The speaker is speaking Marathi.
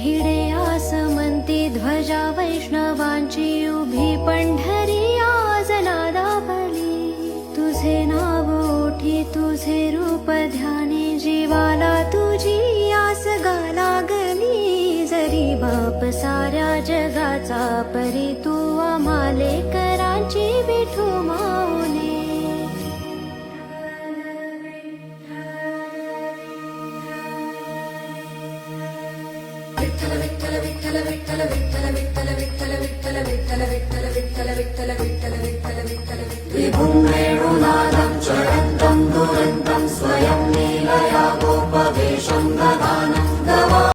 भिडे आसमंती ध्वजा वैष्णवांची उभी पंढरी आज नादावली तुझे नाव ओठी तुझे रूप ध्यानी जीवाला तुझी आस गा लागली जरी बाप साऱ्या जगाचा परी तू आम्हाले करांची विठू माऊली विठ्ठल विठ्ठल विठ्ठल विठ्ठल विठ्ठल विठ्ठल विठ्ठल विठ्ठल विठ्ठल विठ्ठल विठ्ठल विठ्ठल विठ्ठल विठ्ठल विठ्ठल विभुं वेणुनादं चरन्तं दुरन्तं स्वयं लीलया गोपवेशं ददानं गवा